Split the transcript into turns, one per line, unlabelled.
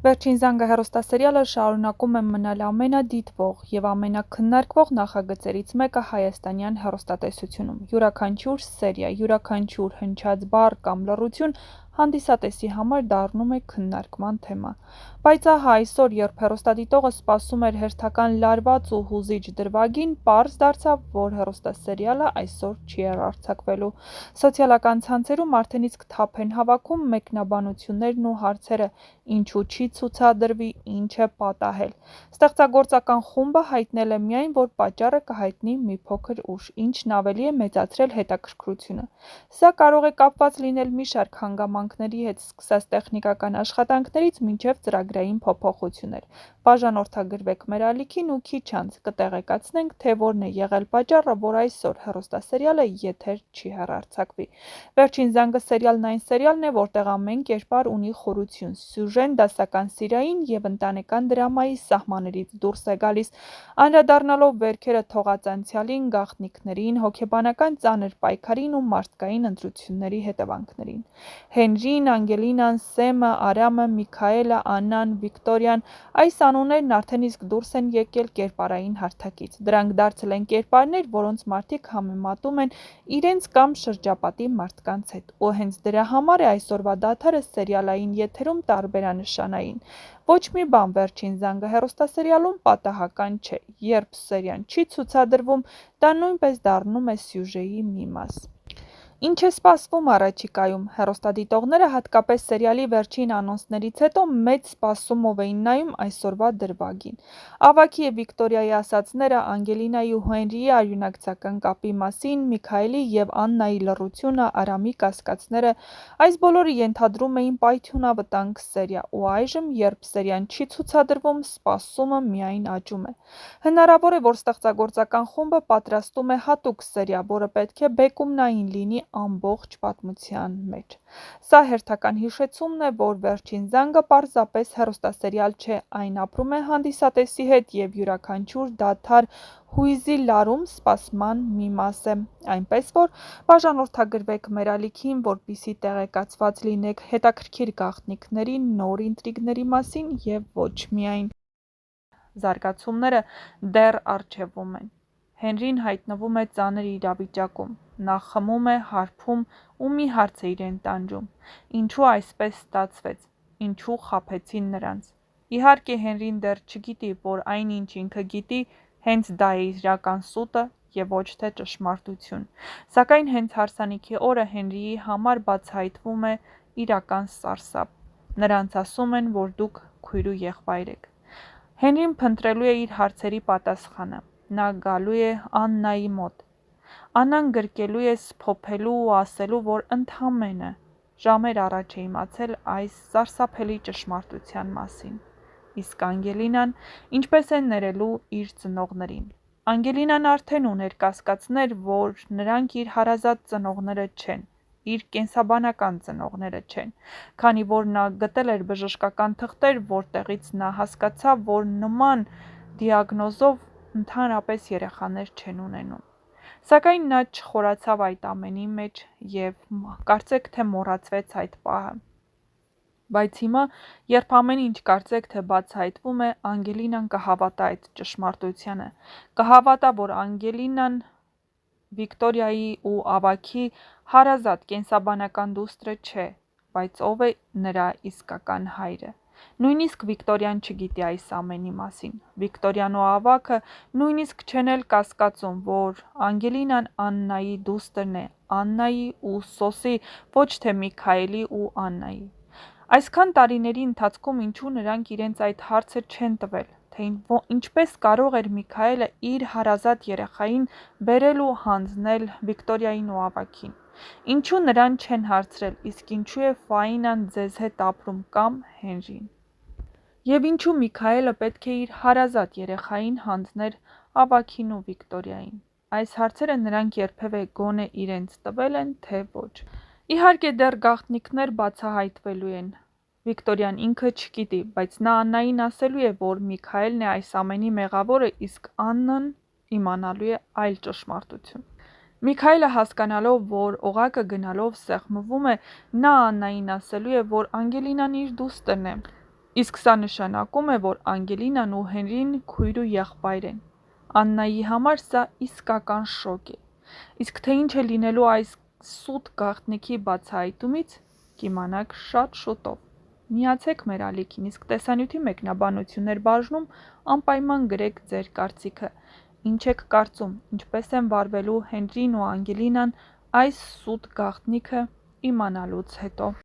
Վերջին զանգը հեռուստասերիալը շարունակում է մնալ ամենադիտվող և ամենաքննարկվող նախագծերից մեկը հայաստանյան հեռուստատեսությունում։ Յուրաքանչյուր սերիա, յուրաքանչյուր հնչած բառ կամ լռություն հանդիսատեսի համար դառնում է քննարկման թեմա։ Բայց ահա այսօր, երբ հեռուստադիտողը սպասում էր հերթական լարված ու հուզիչ դրվագին, պարզ դարձավ, որ հեռուստասերիալը այսօր չի հեռարձակվելու։ Սոցիալական ցանցերում արդեն իսկ թափ են հավաքում մեկնաբանություններն ու հարցերը՝ ինչու չի ցուցադրվի, ինչ է պատահել։ Ստեղծագործական խումբը հայտնել է միայն, որ պատճառը կհայտնի մի փոքր ուշ, ինչն ավելի է մեծացրել հետաքրքրությունը։ Սա կարող է կապված լինել մի շարք հանգամանքների հետ, սկսած տեխնիկական աշխատանքներից մինչև ծրագրային փոփոխություններ։ Բաժանորդագրվեք մեր ալիքին ու քիչ անց կտեղեկացնենք, թե որն է եղել պատճառը, որ այսօր հեռուստասերիալը եթեր չի հեռարձակվի։ Վերջին զանգը սերիալն այն սերիալն է, որտեղ ամեն կերպար ունի խորություն, սյուժեն դասական սիրային և ընտանեկան դրամայի սահմաններից դուրս է գալիս, անդրադառնալով վերքերը թողած անցյալին, գաղտնիքներին, հոգեբանական ծանր պայքարին ու մարդկային ընտրությունների հետևանքներին։ Հենրին, Անգելինան, Սեմը, Արամը, Միքայելը, Աննան, Վիկտորիան, այս անուններն արդեն իսկ դուրս են եկել կերպարային հարթակից։ Դրանք դարձել են կերպարներ, որոնց մարդիկ համեմատում են իրենց կամ շրջապատի մարդկանց հետ։ Ու հենց դրա համար է այսօրվա դադարը սերիալային եթերում տարբերանշանային։ Ոչ մի բան վերջին զանգը հեռուստասերիալում պատահական չէ։ Երբ սերիան չի ցուցադրվում, դա նույնպես դառնում է սյուժեի մի մաս։ Ինչ է սպասվում առաջիկայում։ Հեռուստադիտողները, հատկապես սերիալի վերջին անոնսներից հետո, մեծ սպասումով էին նայում այսօրվա դրվագին։ Ավագի և Վիկտորիայի ասածները, Անգելինայի ու Հենրիի արյունակցական կապի մասին, Միքայելի և Աննայի լռությունը, Արամի կասկածները, այս բոլորը ենթադրում էին պայթյունավտանգ սերիա, ու այժմ, երբ սերիան չի ցուցադրվում, սպասումը միայն աճում է։ Հնարավոր է, որ ստեղծագործական խումբը պատրաստում է հատուկ սերիա, որը պետք է բեկումնային լինի ամբողջ պատմության մեջ։ Սա հերթական հիշեցումն է, որ վերջին զանգը պարզապես հեռուստասերիալ չէ, այն ապրում է հանդիսատեսի հետ և յուրաքանչյուր դադար հույզի լարում սպասման մի մաս է։ Այնպես որ բաժանորդագրվեք մեր ալիքին, որպեսզի տեղեկացված լինեք հետաքրքիր գաղտնիքների, նոր ինտրիգների մասին և ոչ միայն։ Զարգացումները դեռ առջևում են։ Հենրին հայտնվում է ծանր իրավիճակում։ Նա խմում է, հարբում ու մի հարց է իրեն տանջում. ինչու այսպես ստացվեց, ինչու խաբեցին նրանց։ Իհարկե Հենրին դեռ չգիտի, որ այն, ինչ ինքը գիտի, հենց դա է իրական սուտը և ոչ թե ճշմարտություն։ Սակայն հենց հարսանիքի օրը Հենրիի համար բացահայտվում է իրական սարսափ։ Նրանց ասում են, որ դուք քույր ու եղբայր եք։ Հենրին փնտրելու է իր հարցերի պատասխանը։ Նա գալու է Աննայի մոտ։ Աննան գրկելու է սփոփելու ու ասելու, որ ընդամենը ժամեր առաջ է իմացել այս սարսափելի ճշմարտության մասին։ Իսկ Անգելինան ինչպես է ներելու իր ծնողներին։ Անգելինան արդեն ուներ կասկածներ, որ նրանք իր հարազատ ծնողները չեն, իր կենսաբանական ծնողները չեն, քանի որ նա գտել էր բժշկական թղթեր, որտեղից նա հասկացավ, որ նման դիագնոզով ընդհանրապես երեխաներ չեն ունենում։ Սակայն նա չխորացավ այդ ամենի մեջ և կարծեք թե մոռացվեց այդ պահը։ Բայց հիմա, երբ ամեն ինչ կարծեք թե բացահայտվում է, Անգելինան կհավատա այդ ճշմարտությանը։ Կհավատա, որ Անգելինան Վիկտորիայի ու ավագի հարազատ կենսաբանական դուստրը չէ, բայց ով է նրա իսկական հայրը։ Նույնիսկ Վիկտորիան չգիտի այս ամենի մասին։ Վիկտորիան ու ավագը նույնիսկ չեն էլ կասկածում, որ Անգելինան Աննայի դուստրն է, Աննայի ու Սոսի, ոչ թե Միքայելի ու Աննայի։ Այսքան տարիների ընթացքում ինչու նրանք իրենց այդ հարցը չեն տվել, թե ինչպես կարող էր Միքայելը իր հարազատ երեխային բերել ու հանձնել Վիկտորիային ու ավագին։ Ինչու նրան չեն հարցրել, իսկ ինչու է Ֆաինան ձեզ հետ ապրում կամ Հենրին։ Եվ ինչու Միքայելը պետք է իր հարազատ երեխային հանձներ ավագին ու Վիկտորիային։ Այս հարցերը նրանք երբևէ գոնե իրենց տվել են, թե ոչ։ Իհարկե դեռ գաղտնիքներ բացահայտվելու են։ Վիկտորիան ինքը չգիտի, բայց նա Աննային ասելու է, որ Միքայելն է այս ամենի մեղավորը, իսկ Աննան իմանալու է այլ ճշմարտություն։ Միքայելը հասկանալով, որ օղակը գնալով սեղմվում է, նա Աննային ասելու է, որ Անգելինան իր դուստրն է։ Իսկ սա նշանակում է, որ Անգելինան ու Հենրին քույր ու եղբայր են։ Աննայի համար սա իսկական շոկ է։ Իսկ թե ինչ է լինելու այս սուտ գաղտնիքի բացահայտումից, կիմանաք շատ շուտով։ Միացեք մեր ալիքին, իսկ տեսանյութի մեկնաբանություններ բաժնում անպայման գրեք ձեր կարծիքը։ Ինչ եք կարծում, ինչպես են վարվելու Հենրին ու Անգելինան այս սուտ գաղտնիքը իմանալուց հետո։